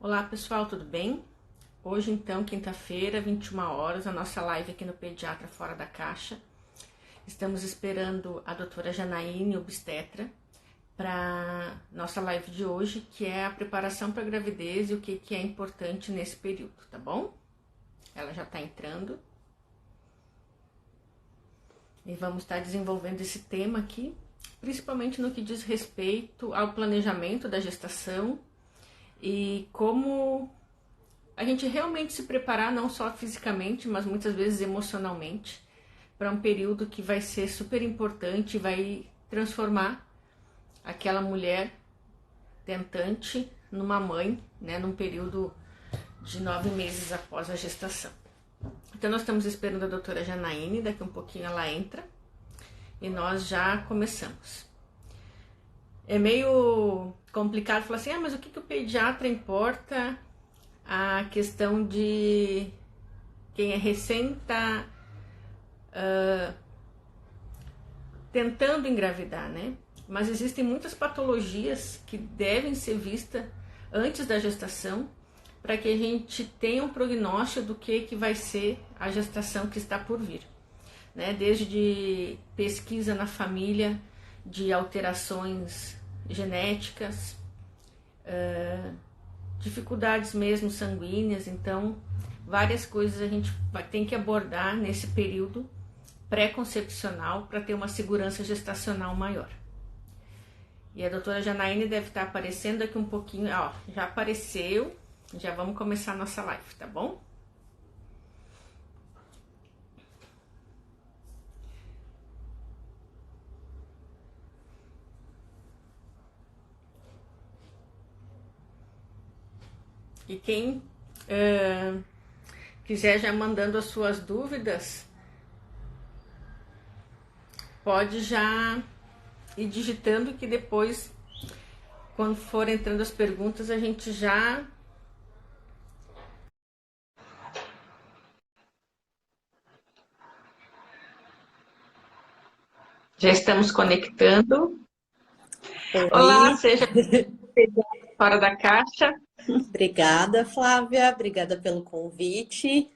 Olá pessoal, tudo bem? Hoje então, quinta-feira, 21 horas, a nossa live aqui no Pediatra Fora da Caixa. Estamos esperando a doutora Janaíne, obstetra, para nossa live de hoje, que é a preparação para a gravidez e o que é importante nesse período, tá bom? Ela já está entrando. E vamos estar desenvolvendo esse tema aqui, principalmente no que diz respeito ao planejamento da gestação e como a gente realmente se preparar, não só fisicamente, mas muitas vezes emocionalmente, para um período que vai ser super importante e vai transformar aquela mulher tentante numa mãe, né, num período de 9 meses após a gestação. Então nós estamos esperando a doutora Janaíne, daqui um pouquinho ela entra e nós já começamos. É meio complicado falar assim, mas o que o pediatra importa a questão de quem é recém está tentando engravidar, né? Mas existem muitas patologias que devem ser vistas antes da gestação para que a gente tenha um prognóstico do que vai ser a gestação que está por vir, né? Desde pesquisa na família de alterações genéticas, dificuldades mesmo sanguíneas, então várias coisas a gente tem que abordar nesse período pré-concepcional para ter uma segurança gestacional maior. E a doutora Janaíne deve estar aparecendo daqui um pouquinho, ó, já apareceu, já vamos começar a nossa live, tá bom? E quem quiser já mandando as suas dúvidas, pode já ir digitando que depois, quando for entrando as perguntas, a gente já estamos conectando. Olá, Oi, seja fora da caixa. obrigada, Flávia, obrigada pelo convite.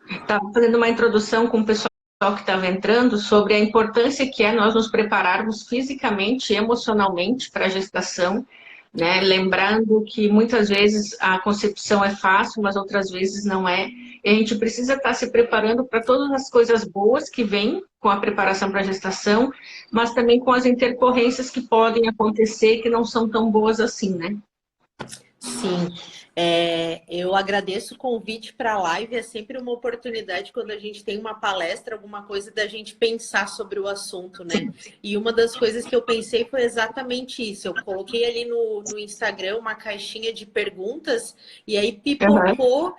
Estava fazendo uma introdução com o pessoal que estava entrando sobre a importância que é nós nos prepararmos fisicamente e emocionalmente para a gestação, né? Lembrando que muitas vezes a concepção é fácil, mas outras vezes não é. E a gente precisa estar se preparando para todas as coisas boas que vêm com a preparação para a gestação, mas também com as intercorrências que podem acontecer que não são tão boas assim, né? Sim, eu agradeço o convite para a live. É sempre uma oportunidade quando a gente tem uma palestra, alguma coisa da gente pensar sobre o assunto, né? E uma das coisas que eu pensei foi exatamente isso. Eu coloquei ali no Instagram uma caixinha de perguntas e aí Uhum. pipocou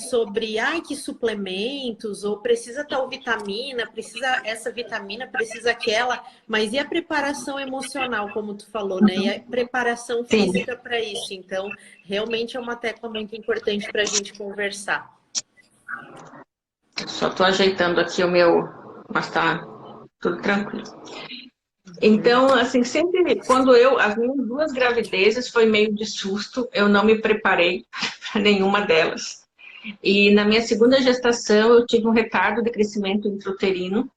sobre que suplementos, ou precisa tal vitamina, precisa essa vitamina, precisa aquela, mas e a preparação emocional, como tu falou, né? E a preparação Sim, física para isso. Então, realmente é uma tecla muito importante para a gente conversar. só estou ajeitando aqui o meu, mas tá tudo tranquilo. Uhum. Então, assim, sempre, as minhas duas gravidezes foi meio de susto, eu não me preparei para nenhuma delas. E na minha segunda gestação eu tive um retardo de crescimento intrauterino,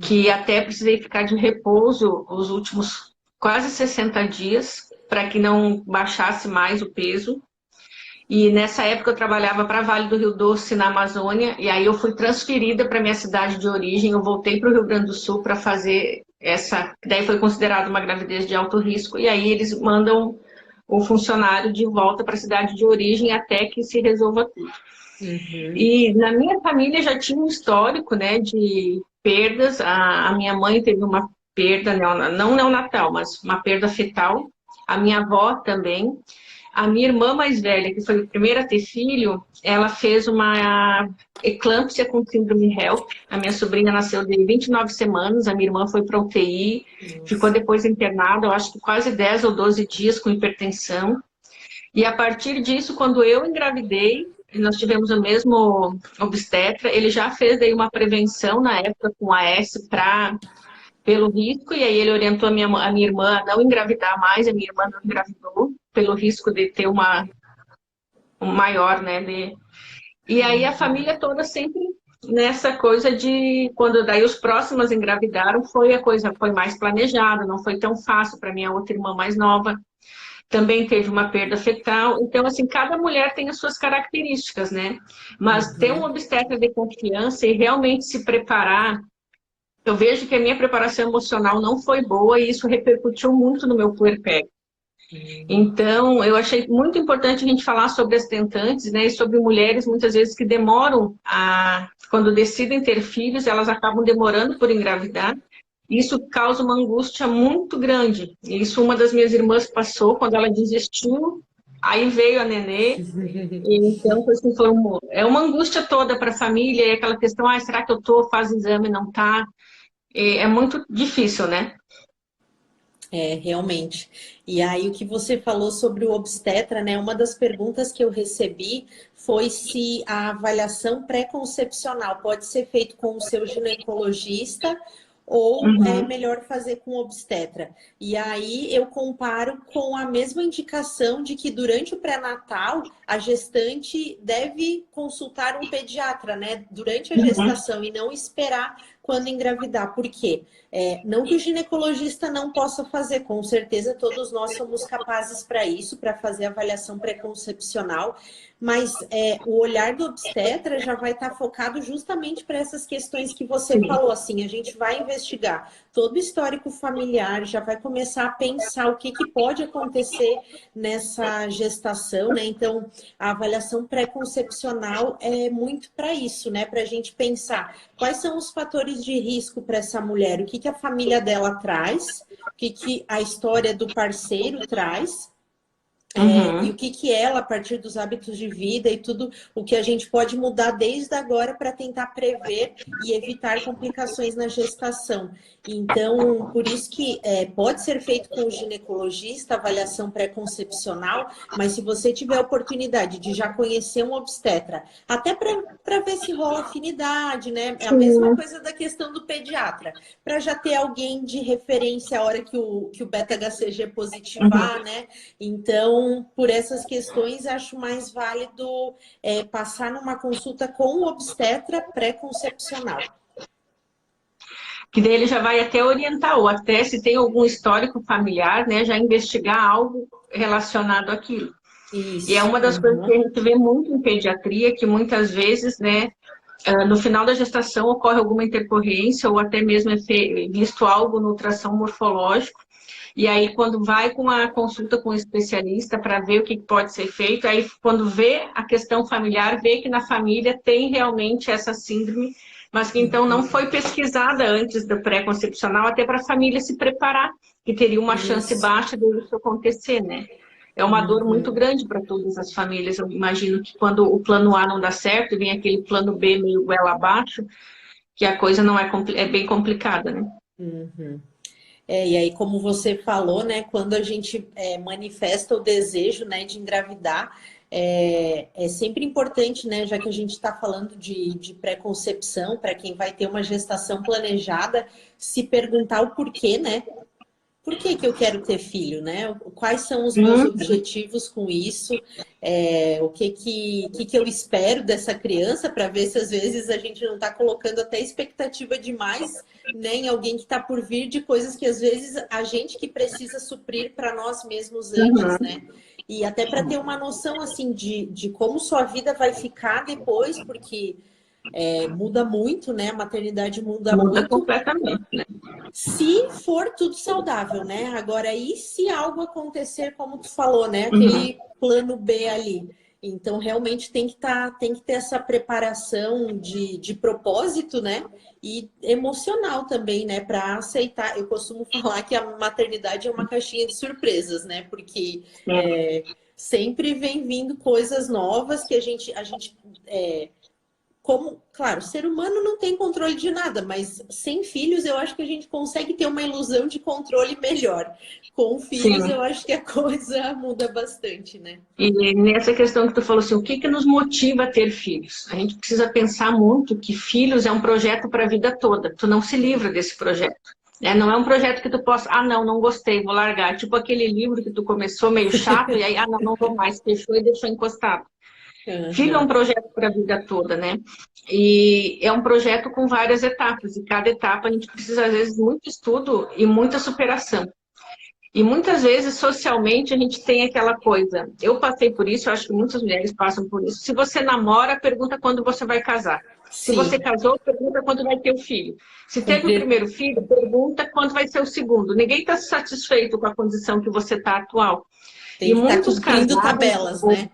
que até precisei ficar de repouso os últimos quase 60 dias, para que não baixasse mais o peso. E nessa época eu trabalhava para Vale do Rio Doce, na Amazônia, e aí eu fui transferida para minha cidade de origem, eu voltei para o Rio Grande do Sul para fazer daí foi considerada uma gravidez de alto risco, e aí eles mandam o funcionário de volta para a cidade de origem até que se resolva tudo. Uhum. E na minha família já tinha um histórico, né, de perdas, a minha mãe teve uma perda, não neonatal, mas uma perda fetal, a minha avó também, a minha irmã mais velha, que foi a primeira a ter filho, ela fez uma eclâmpsia com síndrome HELP. A minha sobrinha nasceu de 29 semanas, a minha irmã foi para UTI, ficou Nossa. depois internada, eu acho que quase 10 ou 12 dias com hipertensão. E a partir disso, quando eu engravidei, nós tivemos o mesmo obstetra, ele já fez aí uma prevenção na época com a AS para pelo risco, e aí ele orientou a minha irmã a não engravidar mais, a minha irmã não engravidou, pelo risco de ter um maior, né? E aí a família toda sempre nessa coisa de, quando daí os próximos engravidaram, a coisa foi mais planejada, não foi tão fácil para minha outra irmã mais nova, também teve uma perda fetal. Então, assim, cada mulher tem as suas características, né? Mas ter um obstetra de confiança e realmente se preparar. Eu vejo que a minha preparação emocional não foi boa e isso repercutiu muito no meu puerpério. Então, eu achei muito importante a gente falar sobre as tentantes, né, e sobre mulheres, muitas vezes, que demoram quando decidem ter filhos, elas acabam demorando por engravidar. Isso causa uma angústia muito grande. Isso uma das minhas irmãs passou quando ela desistiu, aí veio a nenê. E então, assim, é uma angústia toda para a família, e aquela questão, será que eu tô, faz exame, não tá? É muito difícil, né? É, realmente. E aí, o que você falou sobre o obstetra, né? Uma das perguntas que eu recebi foi se a avaliação pré-concepcional pode ser feita com o seu ginecologista ou é melhor fazer com o obstetra. E aí eu comparo com a mesma indicação de que durante o pré-natal a gestante deve consultar um pediatra, né? Durante a gestação e não esperar quando engravidar. Por quê? Não que o ginecologista não possa fazer, com certeza todos nós somos capazes para isso, para fazer avaliação pré-concepcional, mas o olhar do obstetra já vai estar focado justamente para essas questões que você falou, assim, a gente vai investigar todo o histórico familiar, já vai começar a pensar o que pode acontecer nessa gestação, né? Então, a avaliação pré-concepcional é muito para isso, né? Para a gente pensar quais são os fatores de risco para essa mulher, o que a família dela traz, o que a história do parceiro traz. E o que ela, a partir dos hábitos de vida e tudo o que a gente pode mudar desde agora para tentar prever e evitar complicações na gestação. Então, por isso que pode ser feito com o ginecologista, avaliação pré-concepcional, mas se você tiver a oportunidade de já conhecer um obstetra, até para ver se rola afinidade, né? É a mesma coisa da questão do pediatra, para já ter alguém de referência a hora que o beta-HCG positivar, né? Então, por essas questões, acho mais válido passar numa consulta com o obstetra pré-concepcional. Que daí ele já vai até orientar, ou até se tem algum histórico familiar, né, já investigar algo relacionado àquilo. Isso. E é uma das coisas que a gente vê muito em pediatria, que muitas vezes, né, no final da gestação ocorre alguma intercorrência, ou até mesmo é visto algo no ultrassom morfológico. E aí, quando vai com a consulta com o especialista para ver o que pode ser feito, aí quando vê a questão familiar, vê que na família tem realmente essa síndrome, mas que então não foi pesquisada antes do pré-concepcional, até para a família se preparar, que teria uma chance baixa de isso acontecer, né? É uma dor muito grande para todas as famílias. Eu imagino que quando o plano A não dá certo, vem aquele plano B meio goela abaixo, que a coisa não é bem complicada, né? E aí, como você falou, né, quando a gente manifesta o desejo, né, de engravidar, é sempre importante, né, já que a gente está falando de pré-concepção, para quem vai ter uma gestação planejada, se perguntar o porquê, né? Por que eu quero ter filho, né? Quais são os meus objetivos com isso? O que eu espero dessa criança, para ver se às vezes a gente não está colocando até expectativa demais, né, em alguém que está por vir, de coisas que às vezes a gente que precisa suprir para nós mesmos antes, né? E até para ter uma noção assim de como sua vida vai ficar depois, porque muda muito, né? A maternidade muda muito. Completamente, né? Se for tudo saudável, né? Agora, e se algo acontecer, como tu falou, né? Aquele plano B ali. Então, realmente tem que ter essa preparação de propósito, né? E emocional também, né? Para aceitar. Eu costumo falar que a maternidade é uma caixinha de surpresas, né? Porque sempre vem vindo coisas novas que a gente como, claro, ser humano não tem controle de nada, mas sem filhos eu acho que a gente consegue ter uma ilusão de controle melhor. Com filhos eu acho que a coisa muda bastante, né? E nessa questão que tu falou assim, o que nos motiva a ter filhos? A gente precisa pensar muito que filhos é um projeto para a vida toda. Tu não se livra desse projeto. Não é um projeto que tu possa, não gostei, vou largar. Tipo aquele livro que tu começou meio chato, e aí, não vou mais, fechou e deixou encostado. Filho é um Uhum. projeto para a vida toda, né? E é um projeto com várias etapas, e cada etapa a gente precisa, às vezes, muito estudo e muita superação. E muitas vezes, socialmente, a gente tem aquela coisa. Eu passei por isso, eu acho que muitas mulheres passam por isso. Se você namora, pergunta quando você vai casar. Se você Sim, casou, pergunta quando vai ter o filho. Se teve o cumprir, primeiro filho, pergunta quando vai ser o segundo. Ninguém está satisfeito com a condição que você está atual. tem E que estar muitos cumprindo casados, tabelas, né?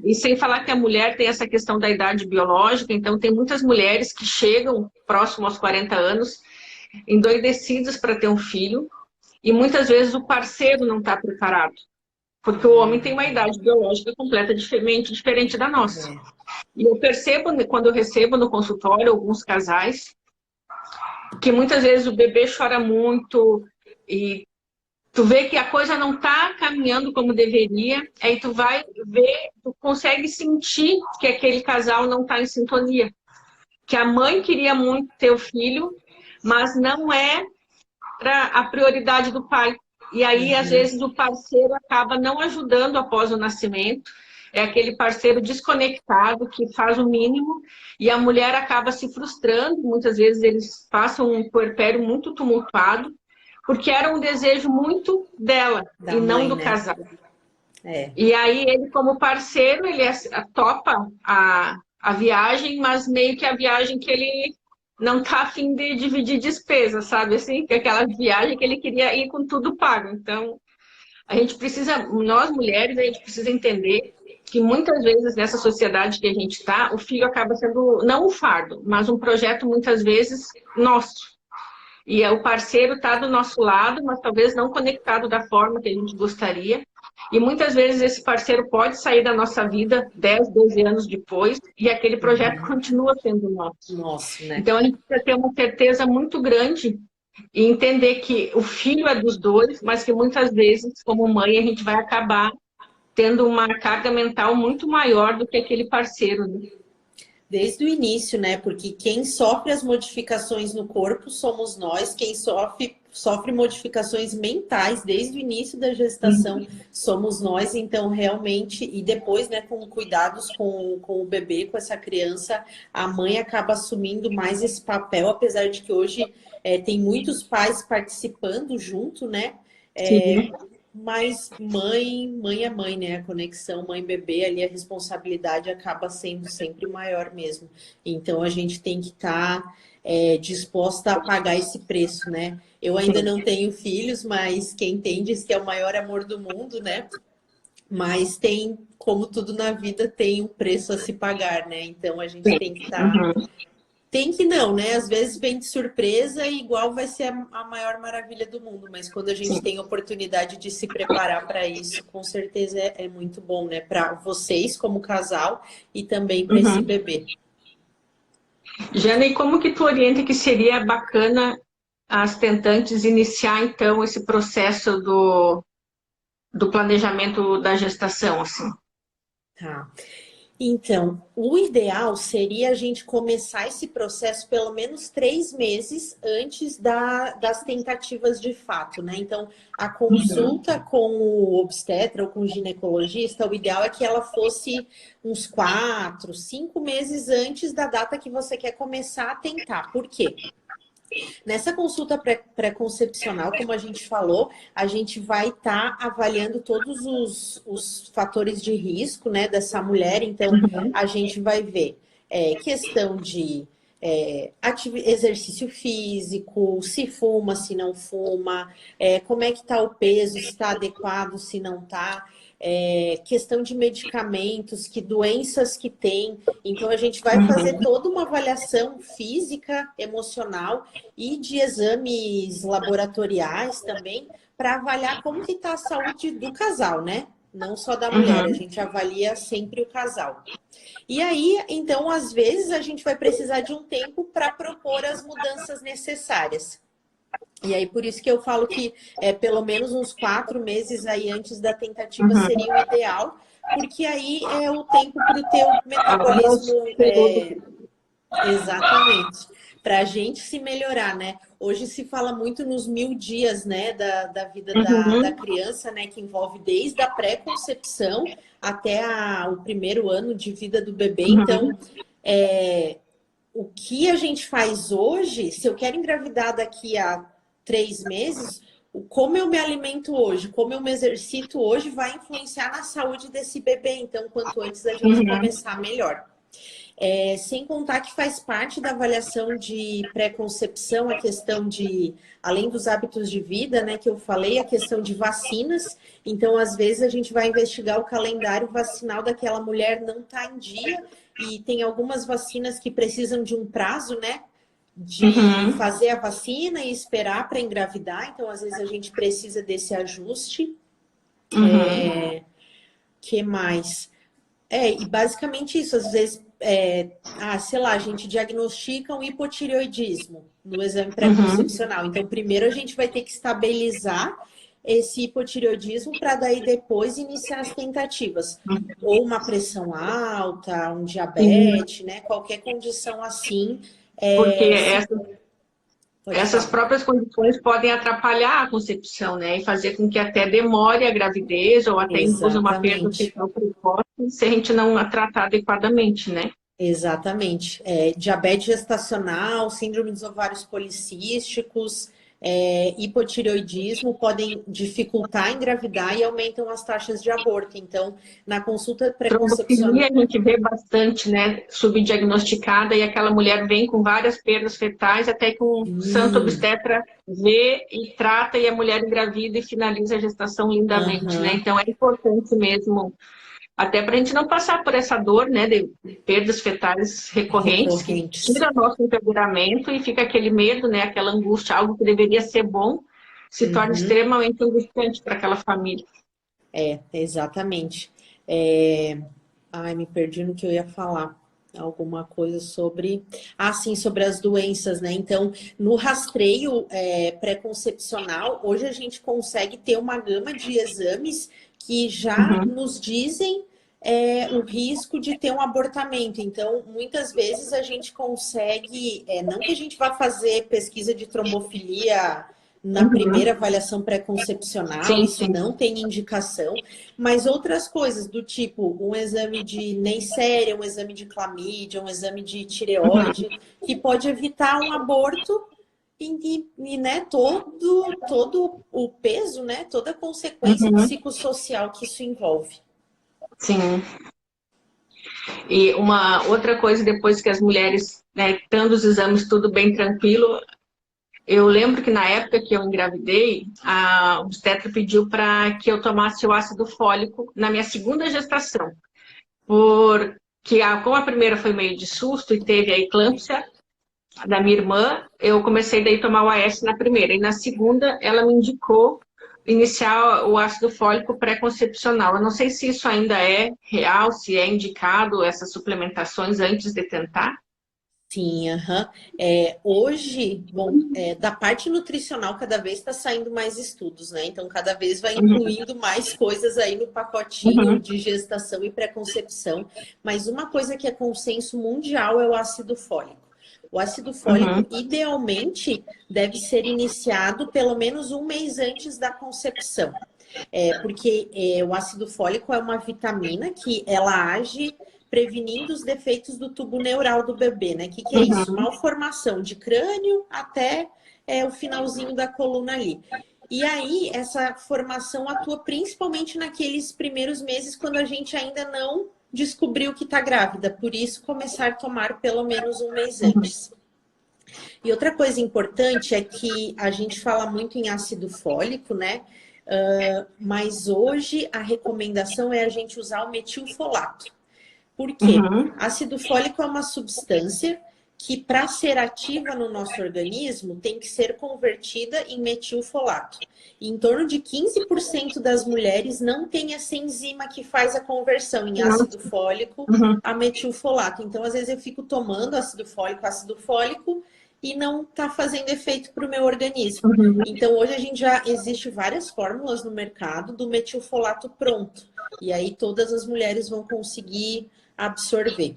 e sem falar que a mulher tem essa questão da idade biológica, então tem muitas mulheres que chegam próximo aos 40 anos, endoidecidas para ter um filho, e muitas vezes o parceiro não está preparado, porque o homem tem uma idade biológica diferente da nossa. É. E eu percebo, quando eu recebo no consultório alguns casais, que muitas vezes o bebê chora muito e tu vê que a coisa não está caminhando como deveria, aí tu vai ver, tu consegue sentir que aquele casal não está em sintonia. Que a mãe queria muito ter o filho, mas não é a prioridade do pai. E aí, às Uhum. vezes, o parceiro acaba não ajudando após o nascimento. É aquele parceiro desconectado que faz o mínimo e a mulher acaba se frustrando. Muitas vezes eles passam um puerpério muito tumultuado, porque era um desejo muito dela Da e não mãe, do né? casal. É. E aí ele, como parceiro, ele topa a viagem, mas meio que a viagem que ele não tá afim de dividir despesa, sabe? Assim, que é aquela viagem que ele queria ir com tudo pago. Então, a gente precisa, nós mulheres, a gente precisa entender que muitas vezes nessa sociedade que a gente está, o filho acaba sendo não um fardo, mas um projeto muitas vezes nosso. E o parceiro está do nosso lado, mas talvez não conectado da forma que a gente gostaria. E muitas vezes esse parceiro pode sair da nossa vida 10, 12 anos depois e aquele projeto Uhum. continua sendo nosso. Nosso, né? Então a gente precisa ter uma certeza muito grande e entender que o filho é dos dois, mas que muitas vezes, como mãe, a gente vai acabar tendo uma carga mental muito maior do que aquele parceiro, né? Desde o início, né? Porque quem sofre as modificações no corpo somos nós, quem sofre modificações mentais desde o início da gestação somos nós, então realmente, e depois, né, com cuidados com o bebê, com essa criança, a mãe acaba assumindo mais esse papel, apesar de que hoje tem muitos pais participando junto, né? É, Sim. mas mãe é mãe, né? A conexão mãe-bebê ali, a responsabilidade acaba sendo sempre maior mesmo. Então a gente tem que estar disposta a pagar esse preço, né? Eu ainda não tenho filhos, mas quem tem diz que é o maior amor do mundo, né? Mas tem, como tudo na vida, tem um preço a se pagar, né? Então a gente tem que estar. Uhum. Tem que não, né? Às vezes vem de surpresa e igual vai ser a maior maravilha do mundo, mas quando a gente Sim. tem oportunidade de se preparar para isso, com certeza é muito bom, né? Para vocês como casal e também para esse Uhum. bebê. Jana, e como que tu orienta que seria bacana as tentantes iniciar, então, esse processo do planejamento da gestação, assim? Tá. Então, o ideal seria a gente começar esse processo pelo menos 3 meses antes das tentativas de fato, né? Então, a consulta com o obstetra ou com o ginecologista, o ideal é que ela fosse uns 4, 5 meses antes da data que você quer começar a tentar. Por quê? Nessa consulta pré-concepcional, como a gente falou, a gente vai estar avaliando todos os fatores de risco, né, dessa mulher. Então, a gente vai ver questão de exercício físico, se fuma, se não fuma, como é que está o peso, se está adequado, se não está. Questão de medicamentos, que doenças que tem. Então, a gente vai fazer toda uma avaliação física, emocional e de exames laboratoriais também, para avaliar como que está a saúde do casal, né? Não só da mulher, a Uhum. gente avalia sempre o casal. E aí, então, às vezes, a gente vai precisar de um tempo para propor as mudanças necessárias. E aí, por isso que eu falo que pelo menos uns 4 meses aí antes da tentativa Uhum. seria o ideal, porque aí é o tempo para o teu Agora, metabolismo Exatamente. Para a gente se melhorar, né? Hoje se fala muito nos 1000 dias, né, da vida da Uhum, criança, né, que envolve desde a pré-concepção até o primeiro ano de vida do bebê. Então, uhum, o que a gente faz hoje, se eu quero engravidar daqui a 3 meses, como eu me alimento hoje, como eu me exercito hoje, vai influenciar na saúde desse bebê. Então, quanto antes a gente uhum, começar, melhor. Sem contar que faz parte da avaliação de pré-concepção a questão de, além dos hábitos de vida, né, que eu falei, a questão de vacinas. Então, às vezes, a gente vai investigar o calendário vacinal daquela mulher não está em dia e tem algumas vacinas que precisam de um prazo, né, de uhum, fazer a vacina e esperar para engravidar. Então, às vezes, a gente precisa desse ajuste. uhum, Que mais? E basicamente isso, às vezes, sei lá, a gente diagnostica um hipotireoidismo no exame uhum, pré-concepcional. Então, primeiro a gente vai ter que estabilizar esse hipotireoidismo para daí depois iniciar as tentativas. Ou uma pressão alta, um sim. diabetes, né? Qualquer condição assim, Porque se pode essas falar. próprias condições podem atrapalhar a concepção, né? E fazer com que até demore a gravidez ou até induza uma perda Exatamente. fetal precoce se a gente não a tratar adequadamente, né? Exatamente. Diabetes gestacional, síndrome dos ovários policísticos, hipotireoidismo podem dificultar engravidar e aumentam as taxas de aborto. Então, na consulta Trombofilia pré-concepcional. a gente vê bastante, né? Subdiagnosticada e aquela mulher vem com várias perdas fetais até que um santo Sim, obstetra vê e trata e a mulher engravida e finaliza a gestação lindamente, né? aham, Então é importante mesmo. Até para a gente não passar por essa dor, né, de perdas fetais recorrentes, que recorrentes. tira nosso empoderamento e fica aquele medo, né, aquela angústia, algo que deveria ser bom, se torna Uhum, extremamente angustiante para aquela família. exatamente. Ai, me perdi no que eu ia falar. Alguma coisa sobre. Ah, sim, sobre as doenças, né? Então, no rastreio pré-concepcional, hoje a gente consegue ter uma gama de exames que já Uhum, nos dizem o risco de ter um abortamento. Então, muitas vezes a gente consegue, não que a gente vá fazer pesquisa de trombofilia na primeira uhum. avaliação pré-concepcional, Sim, isso sim. não tem indicação, mas outras coisas do tipo um exame de Neisseria, um exame de clamídia, um exame de Uhum, tireoide, que pode evitar um aborto né, todo o peso, né, toda a consequência uhum. psicossocial que isso envolve. Sim. E uma outra coisa, depois que as mulheres, né, tendo os exames tudo bem tranquilo, eu lembro que na época que eu engravidei, a obstetra pediu para que eu tomasse o ácido fólico na minha segunda gestação. Porque como a primeira foi meio de susto e teve a eclâmpsia da minha irmã, eu comecei daí a tomar o AS na primeira. E na segunda, ela me indicou iniciar o ácido fólico pré-concepcional. Eu não sei se isso ainda é real, se é indicado essas suplementações antes de tentar. Sim, aham. Hoje, bom, da parte nutricional cada vez está saindo mais estudos, né? Então, cada vez vai Uhum, incluindo mais coisas aí no pacotinho uhum, de gestação e pré-concepção. Mas uma coisa que é consenso mundial é o ácido fólico. O ácido fólico, uhum, idealmente, deve ser iniciado pelo menos um mês antes da concepção. Porque o ácido fólico é uma vitamina que ela age prevenindo os defeitos do tubo neural do bebê, né? O que é isso? uhum, Malformação de crânio até o finalzinho da coluna ali. E aí, essa formação atua principalmente naqueles primeiros meses, quando a gente ainda não descobriu que está grávida. Por isso, começar a tomar pelo menos um mês uhum, antes. E outra coisa importante é que a gente fala muito em ácido fólico, né? Mas hoje a recomendação é a gente usar o metilfolato. Por quê? uhum, Ácido fólico é uma substância que, para ser ativa no nosso organismo, tem que ser convertida em metilfolato. E em torno de 15% das mulheres não tem essa enzima que faz a conversão em ácido fólico uhum, a metilfolato. Então, às vezes, eu fico tomando ácido fólico, e não está fazendo efeito para o meu organismo. uhum. Então, hoje a gente já existe várias fórmulas no mercado do metilfolato pronto. E aí todas as mulheres vão conseguir absorver.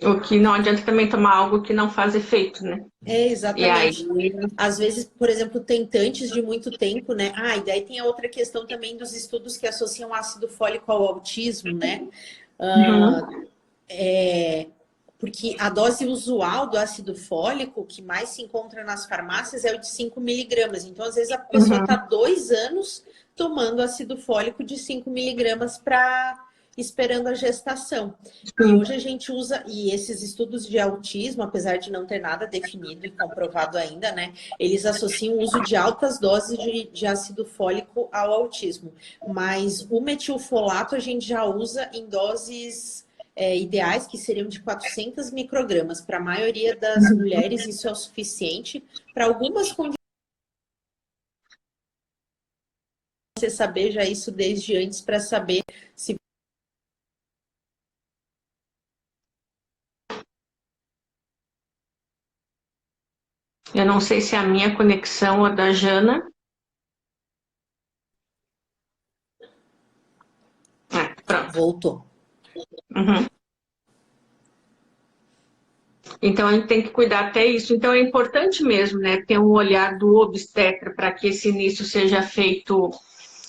O que não adianta também tomar algo que não faz efeito, né? É, E aí, exatamente. Às vezes, por exemplo, tentantes de muito tempo, né? Ah, e daí tem a outra questão também dos estudos que associam ácido fólico ao autismo, né? uhum, Porque a dose usual do ácido fólico, que mais se encontra nas farmácias, é o de 5 miligramas. Então, às vezes, a pessoa está uhum, 2 anos tomando ácido fólico de 5 miligramas para esperando a gestação. E sim. hoje a gente usa, e esses estudos de autismo, apesar de não ter nada definido e comprovado ainda, né? Eles associam o uso de altas doses de ácido fólico ao autismo. Mas o metilfolato a gente já usa em doses ideais, que seriam de 400 microgramas. Para a maioria das mulheres, isso é o suficiente. Para algumas condições, você saber já isso desde antes para saber se. Eu não sei se é a minha conexão ou a da Jana. Pronto. Voltou. Uhum. Então a gente tem que cuidar até isso. Então é importante mesmo, né, ter um olhar do obstetra para que esse início seja feito.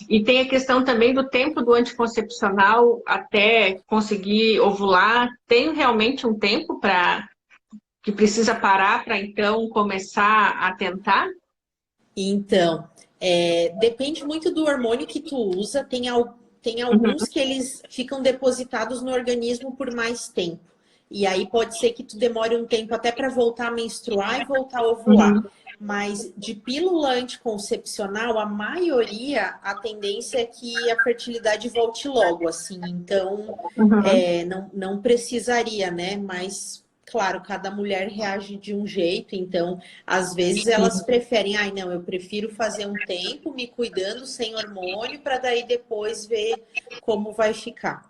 E tem a questão também do tempo do anticoncepcional até conseguir ovular. Tem realmente um tempo para que precisa parar para então começar a tentar? Então, depende muito do hormônio que tu usa. Tem Uhum, alguns que eles ficam depositados no organismo por mais tempo. E aí pode ser que tu demore um tempo até para voltar a menstruar e voltar a ovular. uhum, Mas de pílula anticoncepcional, a maioria, a tendência é que a fertilidade volte logo, assim. Então, uhum. não precisaria, né? Mas, claro, cada mulher reage de um jeito. Então, às vezes elas preferem, ai, não, eu prefiro fazer um tempo me cuidando sem hormônio para daí depois ver como vai ficar.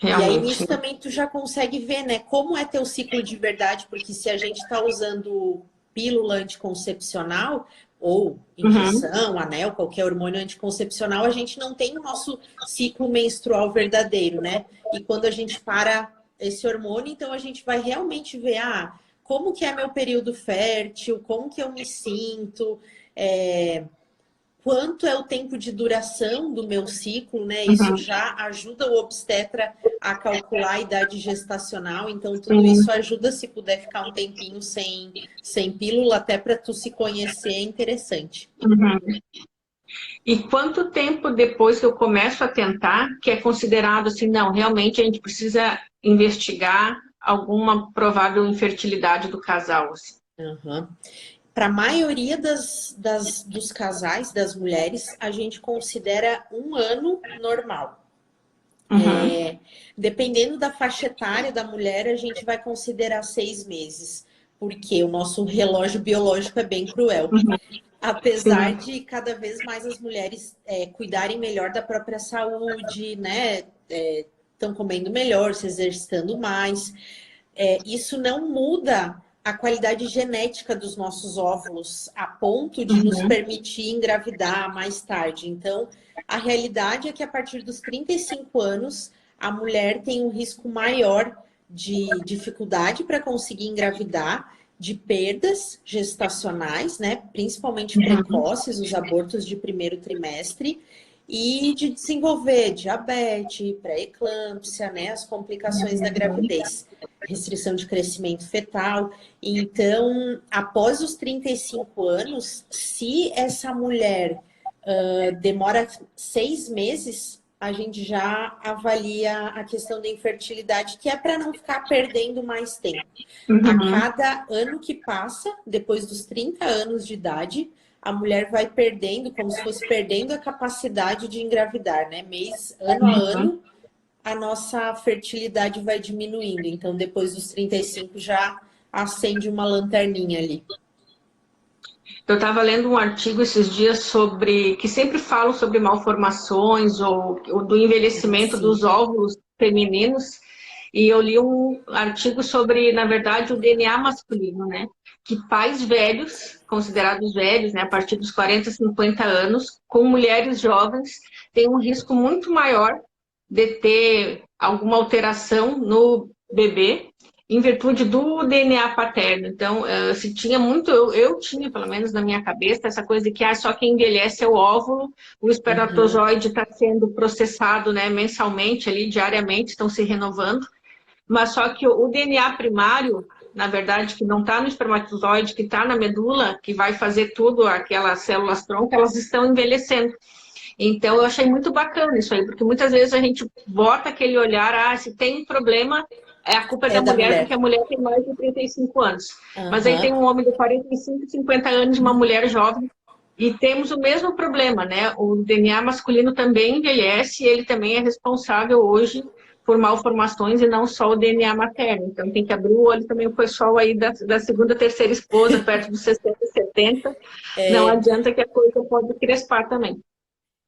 E aí Realmente. nisso também tu já consegue ver, né, como é teu ciclo de verdade, porque se a gente está usando pílula anticoncepcional ou Uhum, injeção, anel, qualquer hormônio anticoncepcional, a gente não tem o nosso ciclo menstrual verdadeiro, né? E quando a gente para esse hormônio, então a gente vai realmente ver, como que é meu período fértil, como que eu me sinto, é, quanto é o tempo de duração do meu ciclo, né? Isso uhum, já ajuda o obstetra a calcular a idade gestacional, então tudo sim, isso ajuda se puder ficar um tempinho sem pílula, até para tu se conhecer, é interessante. uhum. E quanto tempo depois que eu começo a tentar, que é considerado assim, não, realmente a gente precisa investigar alguma provável infertilidade do casal, assim. Uhum. Para a maioria dos casais, das mulheres, a gente considera um ano normal. Uhum, Dependendo da faixa etária da mulher, a gente vai considerar 6 meses, porque o nosso relógio biológico é bem cruel. uhum, Apesar sim, de cada vez mais as mulheres cuidarem melhor da própria saúde, né? Estão comendo melhor, se exercitando mais. Isso não muda a qualidade genética dos nossos óvulos a ponto de nos uhum, permitir engravidar mais tarde. Então, a realidade é que a partir dos 35 anos, a mulher tem um risco maior de dificuldade para conseguir engravidar, de perdas gestacionais, né, principalmente uhum, precoces, os abortos de primeiro trimestre, e de desenvolver diabetes, pré-eclâmpsia, né, as complicações da gravidez, restrição de crescimento fetal. Então, após os 35 anos, se essa mulher demora 6 meses, a gente já avalia a questão da infertilidade, que é para não ficar perdendo mais tempo. A uhum, cada ano que passa, depois dos 30 anos de idade, a mulher vai perdendo, como se fosse perdendo a capacidade de engravidar, né? Ano a uhum. ano, a nossa fertilidade vai diminuindo. Então, depois dos 35 já acende uma lanterninha ali. Eu estava lendo um artigo esses dias sobre, que sempre falam sobre malformações ou do envelhecimento Sim. dos óvulos femininos, e eu li um artigo sobre, na verdade, o DNA masculino, né? Que pais velhos, considerados velhos, né, a partir dos 40, 50 anos, com mulheres jovens, têm um risco muito maior de ter alguma alteração no bebê, em virtude do DNA paterno. Então, se tinha muito, eu tinha, pelo menos na minha cabeça, essa coisa de que só quem envelhece é o óvulo, o Uhum. espermatozoide está sendo processado, né, mensalmente, ali, diariamente, estão se renovando, mas só que o DNA primário, na verdade, que não está no espermatozoide, que está na medula, que vai fazer tudo, aquelas células tronco, elas estão envelhecendo. Então, eu achei muito bacana isso aí, porque muitas vezes a gente bota aquele olhar, se tem um problema, a culpa é É da da mulher, mulher. porque a mulher tem mais de 35 anos. Mas aí tem Aham. um homem de 45, 50 anos, uma mulher jovem, e temos o mesmo problema, né? O DNA masculino também envelhece e ele também é responsável hoje por malformações e não só o DNA materno. Então tem que abrir o olho também o pessoal aí da segunda, terceira esposa, perto dos 60, 70. Não É, adianta que a coisa pode crespar também.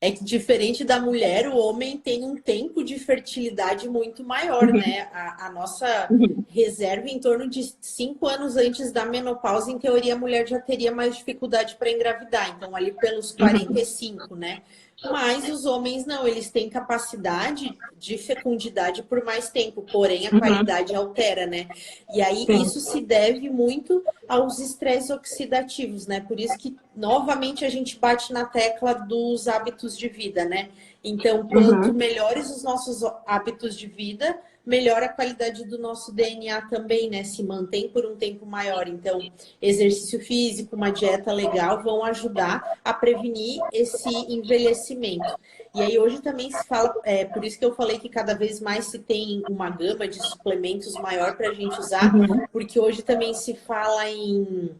é que diferente da mulher, o homem tem um tempo de fertilidade muito maior, Uhum, né? A nossa uhum. reserva em torno de 5 anos antes da menopausa, em teoria, a mulher já teria mais dificuldade para engravidar. Então, ali pelos Uhum, 45, né? Mas os homens não, eles têm capacidade de fecundidade por mais tempo, porém a uhum, qualidade altera, né? E aí sim. isso se deve muito aos estresses oxidativos, né? Por isso que novamente a gente bate na tecla dos hábitos de vida, né? Então, quanto Uhum, melhores os nossos hábitos de vida, melhor a qualidade do nosso DNA também, né? Se mantém por um tempo maior. Então, exercício físico, uma dieta legal vão ajudar a prevenir esse envelhecimento. E aí hoje também se fala, por isso que eu falei que cada vez mais se tem uma gama de suplementos maior para a gente usar, uhum, porque hoje também se fala em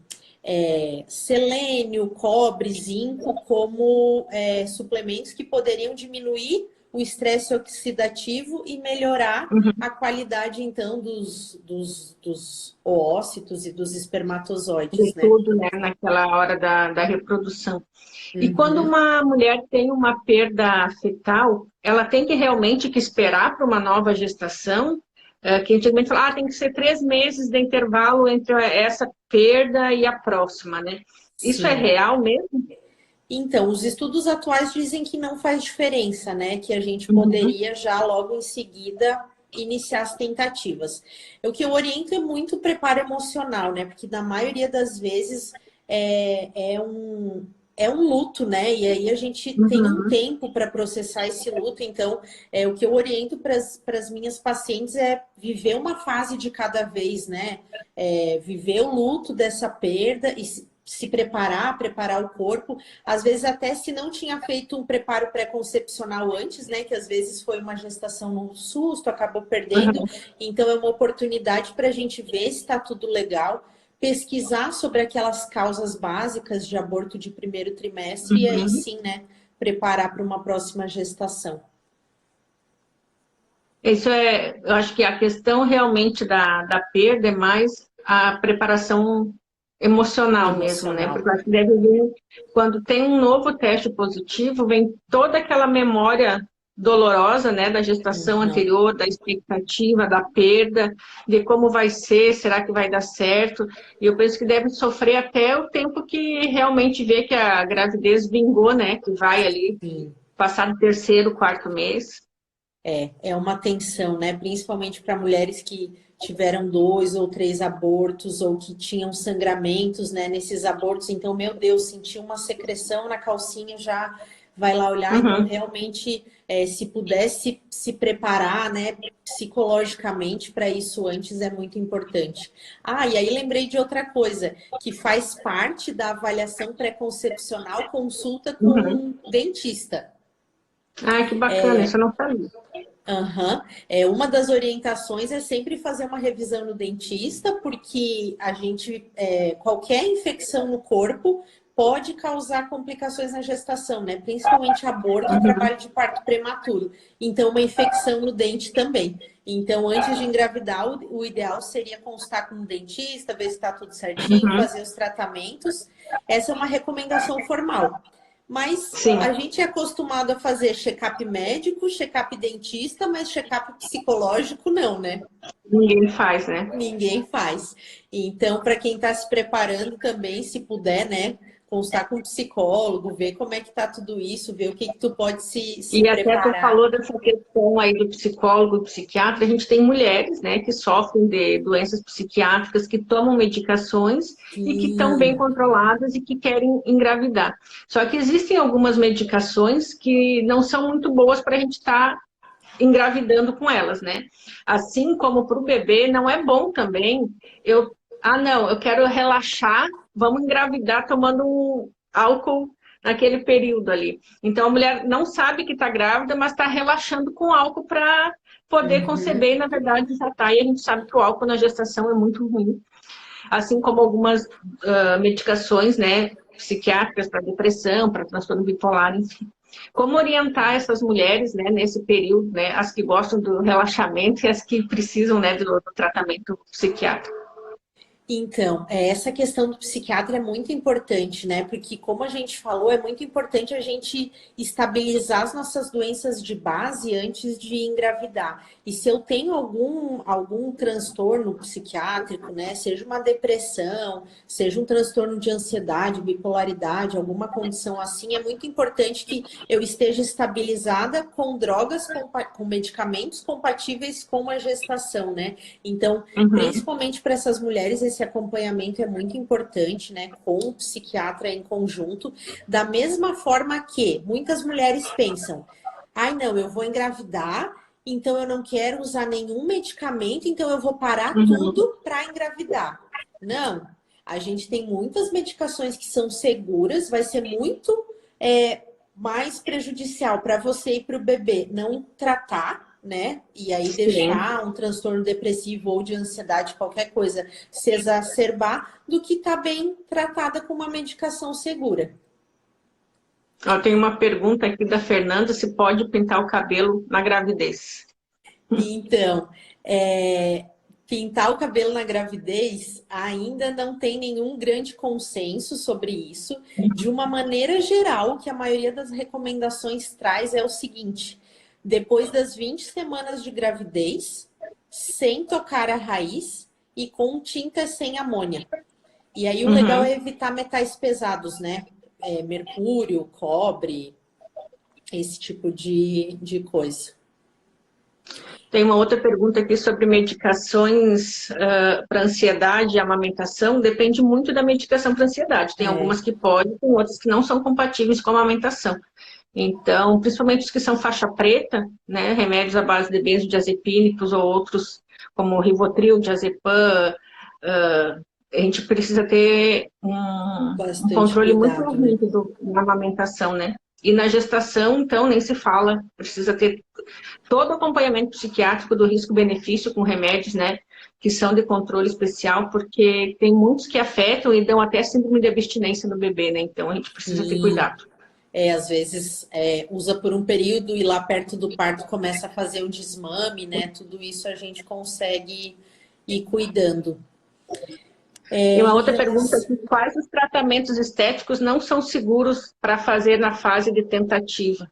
selênio, cobre, zinco como suplementos que poderiam diminuir o estresse oxidativo e melhorar uhum. a qualidade, então, dos oócitos e dos De espermatozoides, né? tudo, né, naquela hora da reprodução. E quando Uhum. uma mulher tem uma perda fetal, ela tem que realmente que esperar para uma nova gestação, que antigamente falava, tem que ser 3 meses de intervalo entre essa perda e a próxima, né? Isso é Sim. real mesmo? Então, os estudos atuais dizem que não faz diferença, né? Que a gente Uhum, poderia já logo em seguida iniciar as tentativas. O que eu oriento é muito o preparo emocional, né? Porque na maioria das vezes é um luto, né? E aí a gente tem um uhum, tempo para processar esse luto. Então, o que eu oriento para as minhas pacientes é viver uma fase de cada vez, né? Viver o luto dessa perda e se preparar, preparar o corpo. Às vezes, até se não tinha feito um preparo pré-concepcional antes, né? Que às vezes foi uma gestação no susto, acabou perdendo. uhum, Então, é uma oportunidade para a gente ver se está tudo legal, pesquisar sobre aquelas causas básicas de aborto de primeiro trimestre e aí uhum. sim, né? Preparar para uma próxima gestação. Isso eu acho que a questão realmente da perda é mais a preparação emocional mesmo, né? Emocional. Porque eu acho que deve vir, quando tem um novo teste positivo, vem toda aquela memória dolorosa, né, da gestação Uhum. anterior, da expectativa, da perda, de como vai ser, será que vai dar certo? E eu penso que deve sofrer até o tempo que realmente vê que a gravidez vingou, né, que vai ali Sim. passar do terceiro, quarto mês. É uma tensão, né? Principalmente para mulheres que tiveram 2 ou 3 abortos ou que tinham sangramentos, né? Nesses abortos, então, meu Deus, sentiu uma secreção na calcinha, já vai lá olhar. Então, Uhum. realmente, se pudesse se preparar, né? Psicologicamente para isso antes é muito importante. Ah, e aí lembrei de outra coisa que faz parte da avaliação pré-concepcional, consulta com Uhum. um dentista. Ah, que bacana, isso eu não sabia. Aham. Uma das orientações é sempre fazer uma revisão no dentista, porque a gente, qualquer infecção no corpo pode causar complicações na gestação, né? Principalmente aborto e Uhum. trabalho de parto prematuro. Então, uma infecção no dente também. Então, antes de engravidar, o ideal seria consultar com um dentista, ver se está tudo certinho, Uhum. fazer os tratamentos. Essa é uma recomendação formal. Mas Sim, a gente é acostumado a fazer check-up médico, check-up dentista, mas check-up psicológico não, né? ninguém faz, né? Ninguém faz. Então, para quem está se preparando também, se puder, né, consultar com um psicólogo, ver como é que tá tudo isso, ver o que tu pode se E até tu preparar. falou dessa questão aí do psicólogo e psiquiatra, a gente tem mulheres, né, que sofrem de doenças psiquiátricas, que tomam medicações e que estão bem Sim. controladas e que querem engravidar. Só que existem algumas medicações que não são muito boas para a gente estar engravidando com elas, né? Assim como para o bebê, não é bom também não, eu quero relaxar, vamos engravidar tomando um álcool naquele período ali. Então a mulher não sabe que está grávida, mas está relaxando com álcool para poder Uhum. conceber, e na verdade já está. E a gente sabe que o álcool na gestação é muito ruim, assim como algumas medicações, né, psiquiátricas para depressão, para transtorno bipolar, enfim. Como orientar essas mulheres, né, nesse período, né, as que gostam do relaxamento e as que precisam, né, do tratamento psiquiátrico? Então, essa questão do psiquiatra é muito importante, né? Porque, como a gente falou, é muito importante a gente estabilizar as nossas doenças de base antes de engravidar. E se eu tenho algum transtorno psiquiátrico, né? Seja uma depressão, seja um transtorno de ansiedade, bipolaridade, alguma condição assim, é muito importante que eu esteja estabilizada com drogas, com medicamentos compatíveis com a gestação, né? Então, Uhum. principalmente para essas mulheres, esse acompanhamento é muito importante, né? Com o psiquiatra em conjunto. Da mesma forma que muitas mulheres pensam: ai, não, eu vou engravidar, então eu não quero usar nenhum medicamento, então eu vou parar Uhum. tudo para engravidar. Não, a gente tem muitas medicações que são seguras, vai ser muito mais prejudicial para você e para o bebê não tratar, né? E aí Sim. deixar um transtorno depressivo ou de ansiedade, qualquer coisa, se exacerbar, do que tá bem tratada com uma medicação segura. Ó, tem uma pergunta aqui da Fernanda, se pode pintar o cabelo na gravidez. Então, pintar o cabelo na gravidez ainda não tem nenhum grande consenso sobre isso. De uma maneira geral, o que a maioria das recomendações traz é o seguinte: depois das 20 semanas de gravidez, sem tocar a raiz e com tinta sem amônia. E aí o legal Uhum. é evitar metais pesados, né? Mercúrio, cobre, esse tipo de coisa. Tem uma outra pergunta aqui sobre medicações para ansiedade e amamentação. Depende muito da medicação para ansiedade. Tem É, algumas que podem, tem outras que não são compatíveis com a amamentação. Então, principalmente os que são faixa preta, né, remédios à base de benzodiazepínicos ou outros, como o Rivotril, diazepam, a gente precisa ter um bastante controle muito cuidado, né? rígido na amamentação, né? E na gestação, então, nem se fala. Precisa ter todo o acompanhamento psiquiátrico do risco-benefício com remédios, né, que são de controle especial, porque tem muitos que afetam e dão até síndrome de abstinência no bebê, né? Então a gente precisa ter Sim. cuidado. Às vezes usa por um período e lá perto do parto começa a fazer o desmame, né? Tudo isso a gente consegue ir cuidando. E uma Em outra pergunta relação... aqui, quais os tratamentos estéticos não são seguros para fazer na fase de tentativa?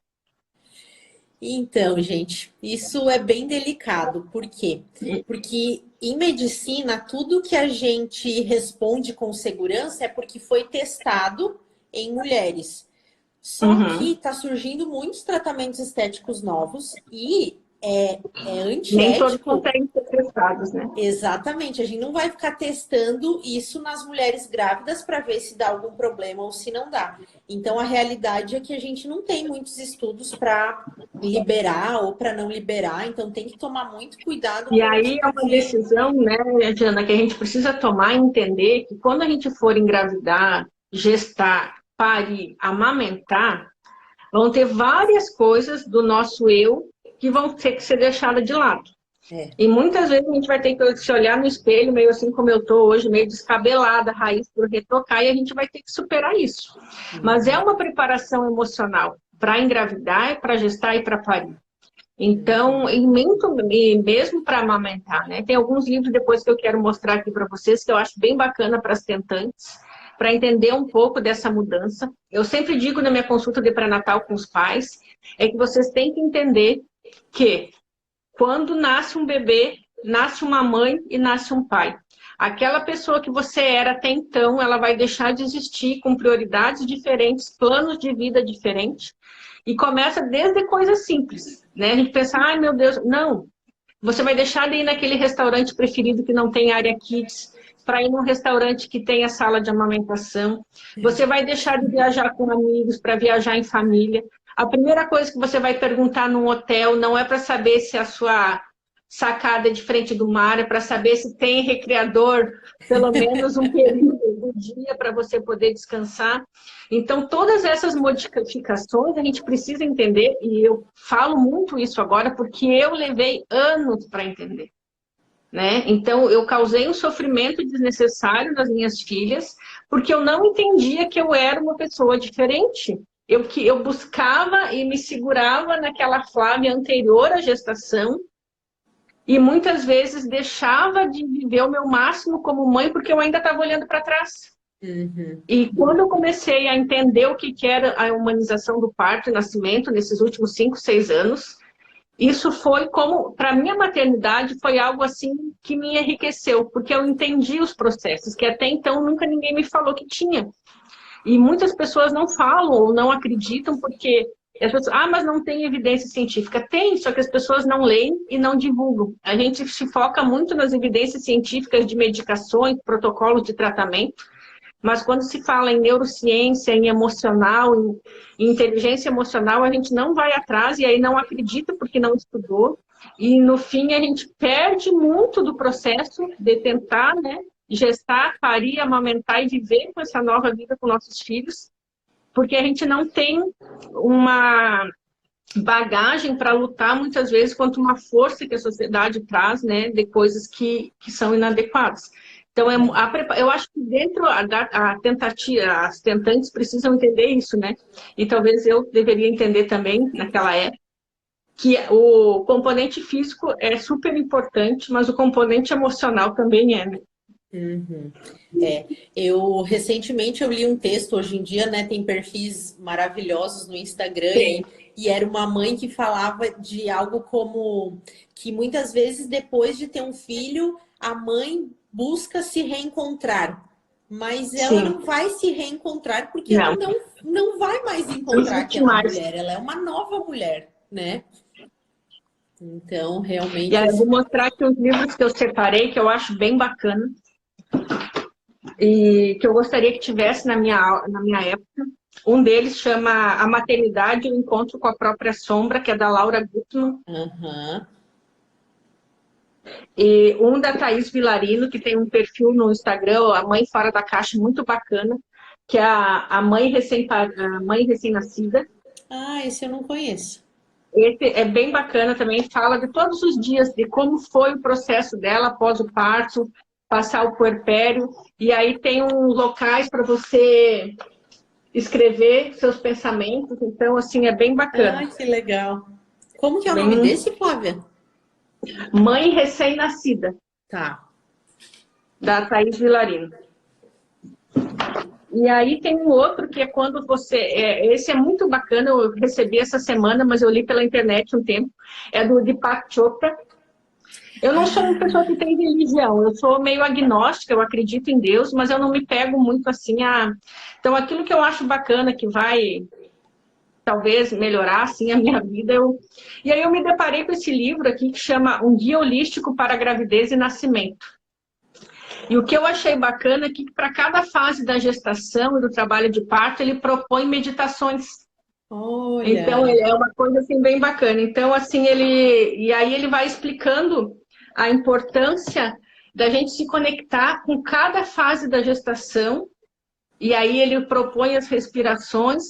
Então, gente, isso é bem delicado. Por quê? Porque em medicina, tudo que a gente responde com segurança é porque foi testado em mulheres. Só que Uhum. está surgindo muitos tratamentos estéticos novos e é Nem todos antiético. conseguem ser testados, né? Exatamente, a gente não vai ficar testando isso nas mulheres grávidas para ver se dá algum problema ou se não dá. Então a realidade é que a gente não tem muitos estudos para liberar ou para não liberar, então tem que tomar muito cuidado E com o aí é tipo uma de. decisão, né, Diana, que a gente precisa tomar e entender que quando a gente for engravidar, gestar, parir, amamentar, vão ter várias coisas do nosso eu que vão ter que ser deixadas de lado. É, E muitas vezes a gente vai ter que se olhar no espelho, meio assim como eu estou hoje, meio descabelada, raiz por retocar, e a gente vai ter que superar isso. Mas é uhum, uma preparação emocional para engravidar, para gestar e para parir. Então, uhum. e mesmo para amamentar, né? Tem alguns livros depois que eu quero mostrar aqui para vocês que eu acho bem bacana para as tentantes, para entender um pouco dessa mudança. Eu sempre digo na minha consulta de pré-natal com os pais, é que vocês têm que entender que quando nasce um bebê, nasce uma mãe e nasce um pai. Aquela pessoa que você era até então, ela vai deixar de existir com prioridades diferentes, planos de vida diferentes. E começa desde coisas simples, né? A gente pensa, ai meu Deus, não. Você vai deixar de ir naquele restaurante preferido que não tem área kids, para ir num restaurante que tenha sala de amamentação. Você vai deixar de viajar com amigos para viajar em família. A primeira coisa que você vai perguntar num hotel não é para saber se a sua sacada é de frente do mar, é para saber se tem recreador, pelo menos um período do dia para você poder descansar. Então, todas essas modificações a gente precisa entender, e eu falo muito isso agora porque eu levei anos para entender. Né? Então, eu causei um sofrimento desnecessário nas minhas filhas, porque eu não entendia que eu era uma pessoa diferente. Eu buscava e me segurava naquela Flávia anterior à gestação, e muitas vezes deixava de viver o meu máximo como mãe, porque eu ainda estava olhando para trás. Uhum. E quando eu comecei a entender o que era a humanização do parto e nascimento, nesses últimos 5, 6 anos, isso foi como, para minha maternidade, foi algo assim que me enriqueceu, porque eu entendi os processos, que até então nunca ninguém me falou que tinha. E muitas pessoas não falam ou não acreditam porque as pessoas, mas não tem evidência científica. Tem, só que as pessoas não leem e não divulgam. A gente se foca muito nas evidências científicas de medicações, protocolos de tratamento, mas quando se fala em neurociência, em emocional, em inteligência emocional, a gente não vai atrás e aí não acredita porque não estudou. E no fim a gente perde muito do processo de tentar, né, gestar, parir, amamentar e viver com essa nova vida com nossos filhos, porque a gente não tem uma bagagem para lutar muitas vezes contra uma força que a sociedade traz, né, de coisas que são inadequadas. Então, eu acho que dentro a tentativa, as tentantes precisam entender isso, né? E talvez eu deveria entender também, naquela época, que o componente físico é super importante, mas o componente emocional também é, né? Uhum. Eu recentemente eu li um texto, hoje em dia, né, tem perfis maravilhosos no Instagram e era uma mãe que falava de algo como que muitas vezes depois de ter um filho, a mãe busca se reencontrar, mas ela não vai se reencontrar porque ela não vai mais encontrar aquela mulher, ela é uma nova mulher, né? Então, realmente... E aí eu vou mostrar aqui os livros que eu separei, que eu acho bem bacana, e que eu gostaria que tivesse na minha época. Um deles chama A Maternidade e o Encontro com a Própria Sombra, que é da Laura Gutman. Uhum. E um da Thaís Vilarino, que tem um perfil no Instagram, A Mãe Fora da Caixa, muito bacana, que é a mãe recém-nascida. Esse eu não conheço. Esse é bem bacana também, fala de todos os dias, de como foi o processo dela após o parto, passar o puerpério, e aí tem uns locais para você escrever seus pensamentos, então, assim, é bem bacana. Que legal. Como que é o nome desse, Flávia? Mãe Recém-Nascida. Tá. Da Thaís Vilarino. E aí tem um outro que é quando você... esse é muito bacana, eu recebi essa semana, mas eu li pela internet um tempo. É do Deepak Chopra. Eu não sou uma pessoa que tem religião, eu sou meio agnóstica, eu acredito em Deus, mas eu não me pego muito assim a... Então, aquilo que eu acho bacana, que vai talvez melhorar assim a minha vida, E aí eu me deparei com esse livro aqui que chama Um Guia Holístico para a Gravidez e Nascimento. E o que eu achei bacana é que para cada fase da gestação e do trabalho de parto, ele propõe meditações. Olha. Então, é uma coisa assim bem bacana. Então, assim, e aí ele vai explicando a importância da gente se conectar com cada fase da gestação, e aí ele propõe as respirações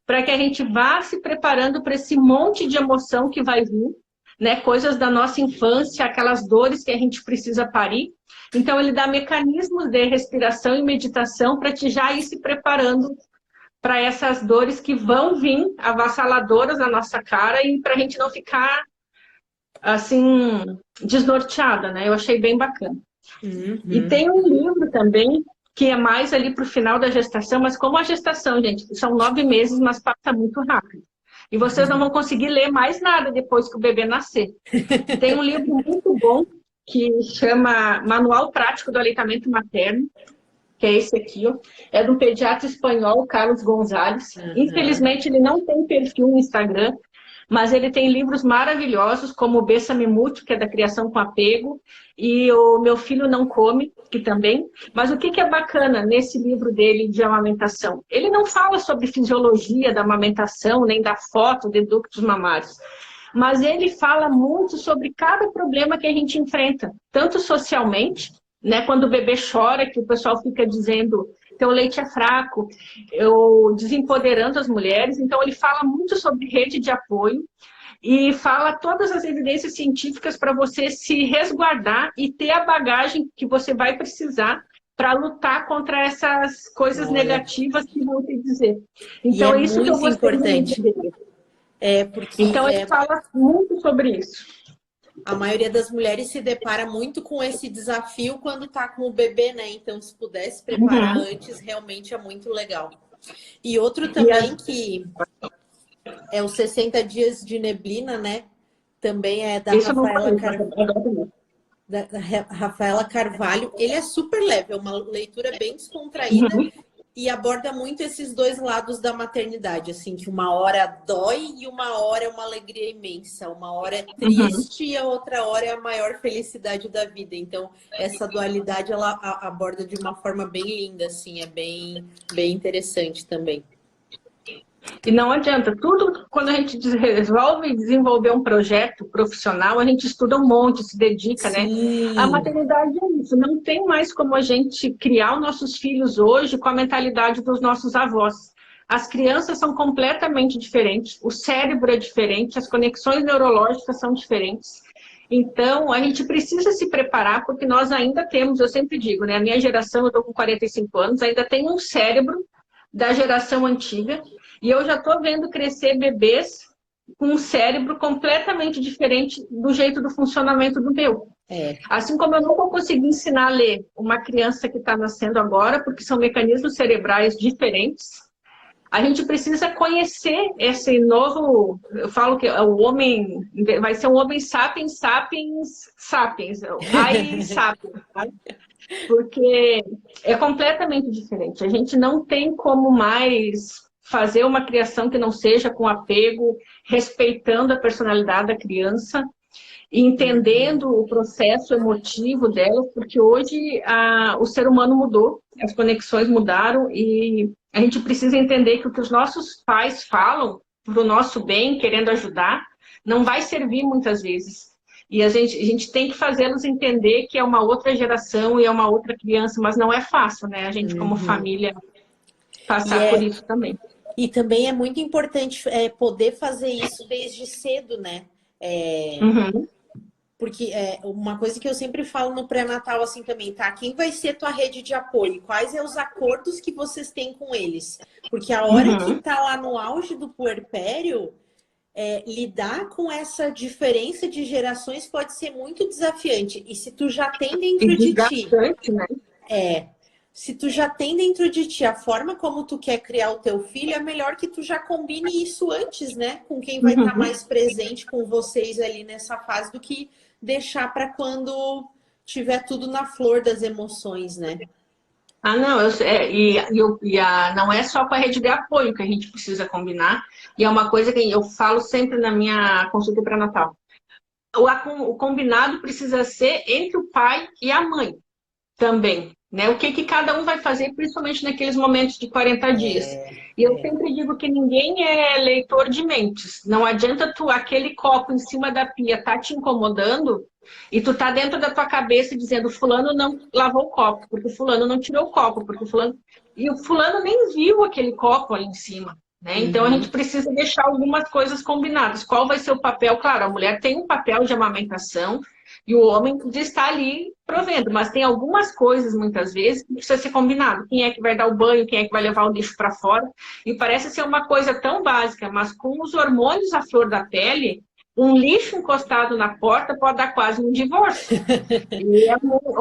para que a gente vá se preparando para esse monte de emoção que vai vir, né? Coisas da nossa infância, aquelas dores que a gente precisa parir. Então, ele dá mecanismos de respiração e meditação para te já ir se preparando para essas dores que vão vir avassaladoras na nossa cara e para a gente não ficar, assim, desnorteada, né? Eu achei bem bacana. Uhum. E tem um livro também, que é mais ali para o final da gestação, mas como a gestação, gente, são 9 meses, mas passa muito rápido. E vocês não vão conseguir ler mais nada depois que o bebê nascer. Tem um livro muito bom, que chama Manual Prático do Aleitamento Materno, que é esse aqui, ó. É do pediatra espanhol Carlos Gonzalez. Infelizmente, ele não tem perfil no Instagram, mas ele tem livros maravilhosos, como o Bésame Mucho, que é da criação com apego, e o Meu Filho Não Come, que também. Mas o que é bacana nesse livro dele de amamentação? Ele não fala sobre fisiologia da amamentação, nem da foto de ductos mamários, mas ele fala muito sobre cada problema que a gente enfrenta, tanto socialmente, né, quando o bebê chora, que o pessoal fica dizendo teu leite é fraco, eu desempoderando as mulheres. Então ele fala muito sobre rede de apoio e fala todas as evidências científicas para você se resguardar e ter a bagagem que você vai precisar para lutar contra essas coisas negativas que vão te dizer. Então é isso que eu gostei muito dele. Então ele fala muito sobre isso. A maioria das mulheres se depara muito com esse desafio quando tá com o bebê, né? Então, se pudesse preparar antes, realmente é muito legal. E outro também que é os 60 dias de neblina, né? Também é da Rafaela Carvalho. Ele é super leve, é uma leitura bem descontraída e aborda muito esses dois lados da maternidade, assim, que uma hora dói e uma hora é uma alegria imensa, uma hora é triste e a outra hora é a maior felicidade da vida. Então, essa dualidade, ela aborda de uma forma bem linda, assim, é bem interessante também. E não adianta, tudo quando a gente resolve desenvolver um projeto profissional, a gente estuda um monte, se dedica, né? A maternidade é isso, não tem mais como a gente criar os nossos filhos hoje com a mentalidade dos nossos avós. As crianças são completamente diferentes, o cérebro é diferente, as conexões neurológicas são diferentes. Então, a gente precisa se preparar, porque nós ainda temos, eu sempre digo, né? A minha geração, eu estou com 45 anos, ainda tem um cérebro da geração antiga, e eu já estou vendo crescer bebês com um cérebro completamente diferente do jeito do funcionamento do meu. Assim como eu não vou conseguir ensinar a ler uma criança que está nascendo agora, porque são mecanismos cerebrais diferentes, a gente precisa conhecer esse novo... Eu falo que o homem vai ser um homem sapiens, sapiens, sapiens. Ai, sapiens, sabe? Porque é completamente diferente. A gente não tem como mais fazer uma criação que não seja com apego, respeitando a personalidade da criança, entendendo o processo emotivo dela, porque hoje o ser humano mudou, as conexões mudaram e a gente precisa entender que o que os nossos pais falam para o nosso bem, querendo ajudar, não vai servir muitas vezes. E a gente tem que fazê-los entender que é uma outra geração e é uma outra criança, mas não é fácil, né? A gente, como família, passar por isso também. E também é muito importante poder fazer isso desde cedo, né? Porque uma coisa que eu sempre falo no pré-natal assim também, tá? Quem vai ser tua rede de apoio? Quais são os acordos que vocês têm com eles? Porque a hora que tá lá no auge do puerpério, lidar com essa diferença de gerações pode ser muito desafiante. E se tu já tem dentro de ti... Né? Se tu já tem dentro de ti a forma como tu quer criar o teu filho, é melhor que tu já combine isso antes, né? Com quem vai estar mais presente com vocês ali nessa fase, do que deixar para quando tiver tudo na flor das emoções, né? Não, não é só com a rede de apoio que a gente precisa combinar, e é uma coisa que eu falo sempre na minha consulta pré-natal. O combinado precisa ser entre o pai e a mãe também, né? O que cada um vai fazer, principalmente naqueles momentos de 40 dias. E eu sempre digo que ninguém é leitor de mentes. Não adianta aquele copo em cima da pia tá te incomodando e tu tá dentro da tua cabeça dizendo fulano não lavou o copo, porque fulano não tirou o copo, porque fulano... E o fulano nem viu aquele copo ali em cima, né? Então a gente precisa deixar algumas coisas combinadas. Qual vai ser o papel? Claro, a mulher tem um papel de amamentação, e o homem está ali provendo, mas tem algumas coisas, muitas vezes, que precisa ser combinado. Quem é que vai dar o banho, quem é que vai levar o lixo para fora. E parece ser uma coisa tão básica, mas com os hormônios à flor da pele, um lixo encostado na porta pode dar quase um divórcio.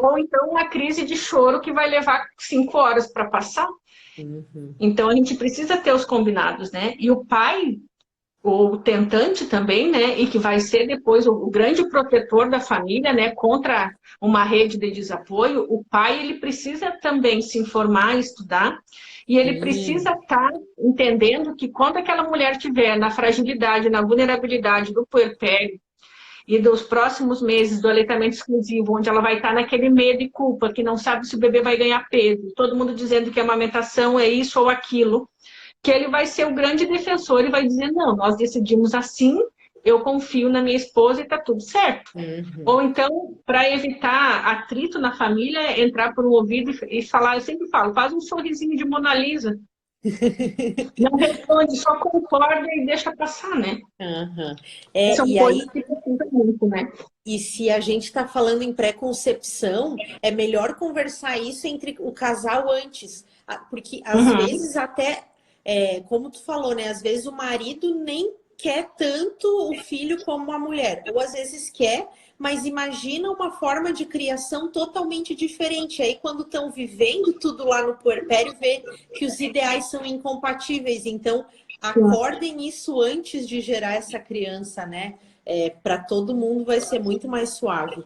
Ou então uma crise de choro que vai levar 5 horas para passar. Então a gente precisa ter os combinados, né? E o pai o tentante também, né, e que vai ser depois o grande protetor da família, né, contra uma rede de desapoio, o pai, ele precisa também se informar, estudar, e ele precisa estar entendendo que quando aquela mulher estiver na fragilidade, na vulnerabilidade do puerpério e dos próximos meses do aleitamento exclusivo, onde ela vai estar naquele medo e culpa, que não sabe se o bebê vai ganhar peso, todo mundo dizendo que a amamentação é isso ou aquilo, que ele vai ser o grande defensor e vai dizer, não, nós decidimos assim, eu confio na minha esposa e está tudo certo. Ou então, para evitar atrito na família, entrar por um ouvido e falar, eu sempre falo, faz um sorrisinho de Mona Lisa. Não responde, só concorda e deixa passar, né? São coisas que precisam muito, né? E se a gente está falando em pré-concepção, é melhor conversar isso entre o casal antes. Porque, às vezes, até, como tu falou, né? Às vezes o marido nem quer tanto o filho como a mulher. Ou às vezes quer, mas imagina uma forma de criação totalmente diferente. Aí, quando estão vivendo tudo lá no puerpério, vê que os ideais são incompatíveis. Então, acordem isso antes de gerar essa criança, né? Para todo mundo vai ser muito mais suave.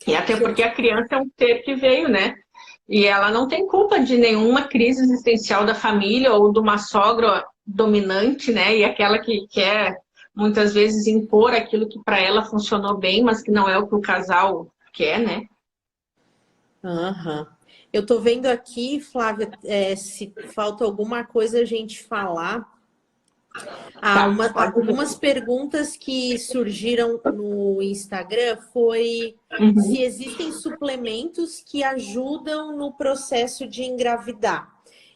E até porque a criança é um ser que veio, né? E ela não tem culpa de nenhuma crise existencial da família ou de uma sogra dominante, né? E aquela que quer, muitas vezes, impor aquilo que para ela funcionou bem, mas que não é o que o casal quer, né? Eu tô vendo aqui, Flávia, se falta alguma coisa a gente falar. Algumas perguntas que surgiram no Instagram foi se existem suplementos que ajudam no processo de engravidar.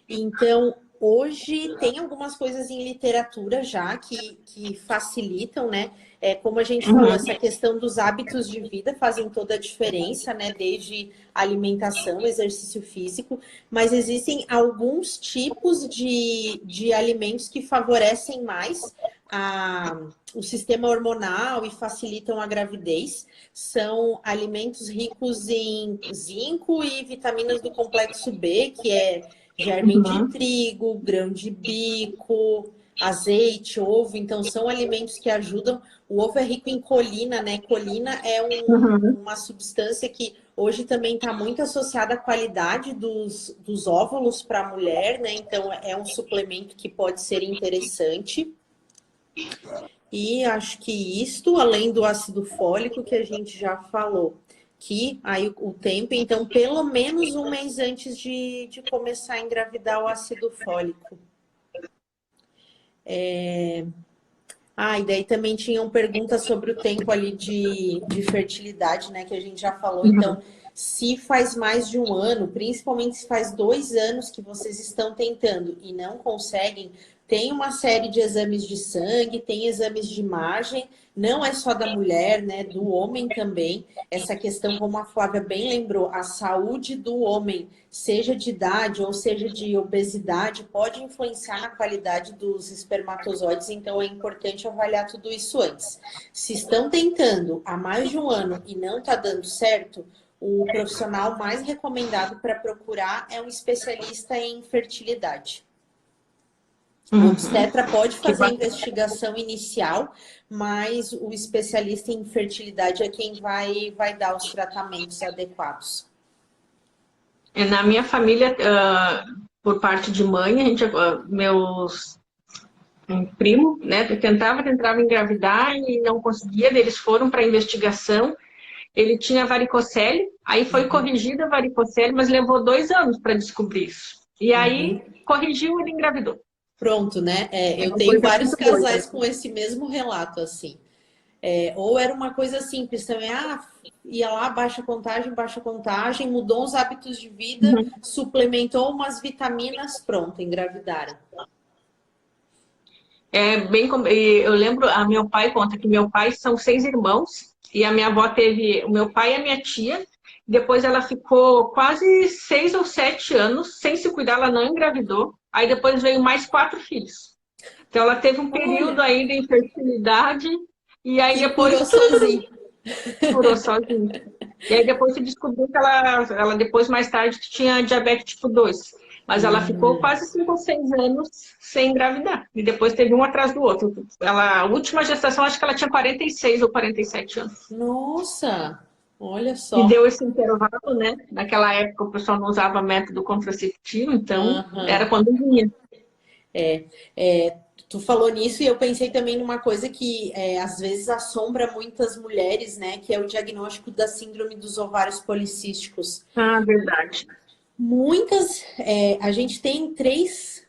Então, hoje tem algumas coisas em literatura já que facilitam, né? Como a gente falou, essa questão dos hábitos de vida fazem toda a diferença, né? Desde alimentação, exercício físico, mas existem alguns tipos de alimentos que favorecem mais o sistema hormonal e facilitam a gravidez. São alimentos ricos em zinco e vitaminas do complexo B, que é germe de trigo, grão de bico, azeite, ovo. Então, são alimentos que ajudam. O ovo é rico em colina, né? Colina é uma substância que hoje também está muito associada à qualidade dos óvulos para a mulher, né? Então, é um suplemento que pode ser interessante. E acho que isto, além do ácido fólico, que a gente já falou, que aí o tempo, então, pelo menos um mês antes de começar a engravidar o ácido fólico. E daí também tinham perguntas sobre o tempo ali de fertilidade, né, que a gente já falou. Então, se faz mais de um ano, principalmente se faz 2 anos que vocês estão tentando e não conseguem, tem uma série de exames de sangue, tem exames de imagem, não é só da mulher, né, do homem também. Essa questão, como a Flávia bem lembrou, a saúde do homem, seja de idade ou seja de obesidade, pode influenciar na qualidade dos espermatozoides, então é importante avaliar tudo isso antes. Se estão tentando há mais de um ano e não está dando certo, o profissional mais recomendado para procurar é um especialista em fertilidade. O obstetra pode fazer a investigação inicial, mas o especialista em fertilidade é quem vai dar os tratamentos adequados. Na minha família, por parte de mãe, meus primo, né, tentava engravidar e não conseguia, eles foram para a investigação, ele tinha varicocele, aí foi corrigida a varicocele, mas levou 2 anos para descobrir isso. E aí, corrigiu e ele engravidou. Pronto, né? Eu tenho vários casais com esse mesmo relato, assim. Ou era uma coisa simples também, ia lá, baixa contagem, mudou os hábitos de vida, suplementou umas vitaminas, pronto, engravidaram. Eu lembro, a meu pai conta que meu pai são 6 irmãos, e a minha avó teve o meu pai e a minha tia, depois ela ficou quase 6 ou 7 anos sem se cuidar, ela não engravidou. Aí depois veio mais 4 filhos. Então ela teve um período aí de infertilidade e aí depois curou sozinha. E aí depois se descobriu que ela depois mais tarde tinha diabetes tipo 2. Mas ela ficou quase 5 ou 6 anos sem engravidar. E depois teve um atrás do outro. A última gestação, acho que ela tinha 46 ou 47 anos. Nossa, olha E só. deu esse intervalo, né? Naquela época o pessoal não usava método contraceptivo, então era Aham. quando vinha. Tu falou nisso e eu pensei também numa coisa que às vezes assombra muitas mulheres, né? Que é o diagnóstico da síndrome dos ovários policísticos. Ah, verdade. Muitas, a gente tem três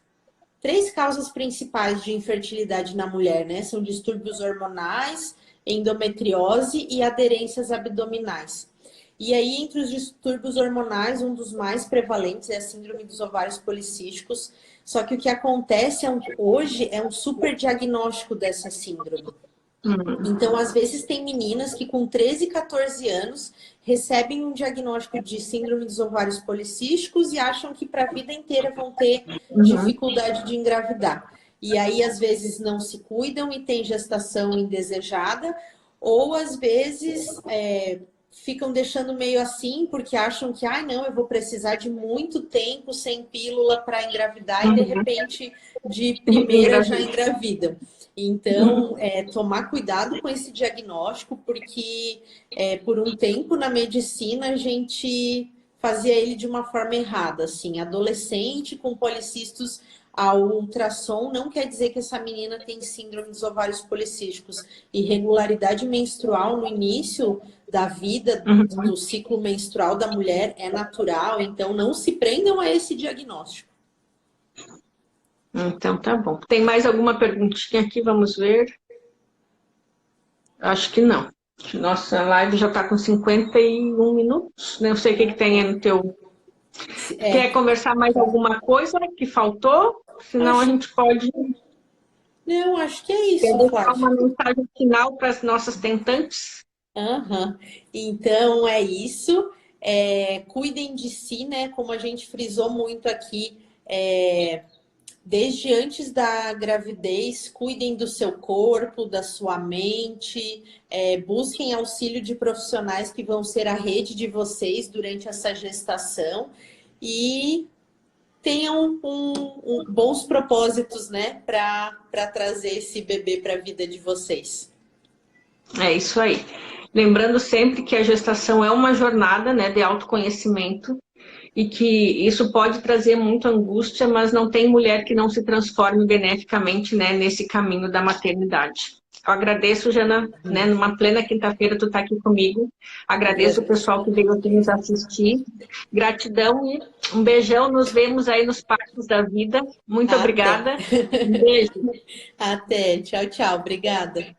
causas principais de infertilidade na mulher, né? São distúrbios hormonais, endometriose e aderências abdominais. E aí, entre os distúrbios hormonais, um dos mais prevalentes é a síndrome dos ovários policísticos. Só que o que acontece hoje é um superdiagnóstico dessa síndrome. Então, às vezes, tem meninas que com 13, 14 anos recebem um diagnóstico de síndrome dos ovários policísticos e acham que para a vida inteira vão ter dificuldade de engravidar. E aí, às vezes, não se cuidam e tem gestação indesejada, ou às vezes ficam deixando meio assim porque acham que, não, eu vou precisar de muito tempo sem pílula para engravidar e de repente, de primeira já engravidam. Então, tomar cuidado com esse diagnóstico, porque por um tempo na medicina a gente fazia ele de uma forma errada, assim, adolescente com policistos ao ultrassom não quer dizer que essa menina tem síndrome dos ovários policísticos. Irregularidade menstrual no início da vida, do ciclo menstrual da mulher é natural, então não se prendam a esse diagnóstico. Então tá bom. Tem mais alguma perguntinha aqui? Vamos ver. Acho que não. Nossa live já está com 51 minutos. Não sei o que tem aí no teu... Quer conversar mais alguma coisa que faltou? Senão a gente pode... Não, acho que é isso, Quer deixar Flávia. uma mensagem final para as nossas tentantes? Então é isso. Cuidem de si, né? Como a gente frisou muito aqui, desde antes da gravidez, cuidem do seu corpo, da sua mente, busquem auxílio de profissionais que vão ser a rede de vocês durante essa gestação e tenham bons propósitos, né, para trazer esse bebê para a vida de vocês. É isso aí. Lembrando sempre que a gestação é uma jornada, né, de autoconhecimento e que isso pode trazer muita angústia, mas não tem mulher que não se transforme beneficamente, né, nesse caminho da maternidade. Eu agradeço, Jana, né, numa plena quinta-feira tu tá aqui comigo. Agradeço o pessoal que veio aqui nos assistir. Gratidão e um beijão. Nos vemos aí nos parques da vida. Muito obrigada. Um beijo. Até. Tchau, tchau. Obrigada.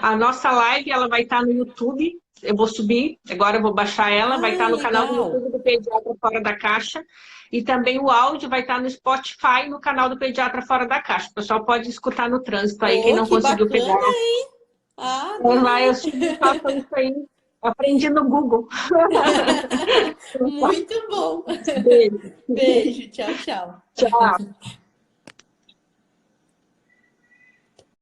A nossa live ela vai estar no YouTube. Eu vou subir, agora eu vou baixar ela. Vai estar no canal do YouTube do Pediatra Fora da Caixa. E também o áudio vai estar no Spotify, no canal do Pediatra Fora da Caixa. O pessoal pode escutar no trânsito aí, quem não conseguiu bacana, pegar. Hein? Eu faço isso aí. Aprendi no Google. Muito bom. Beijo. Beijo. Tchau, tchau. Tchau.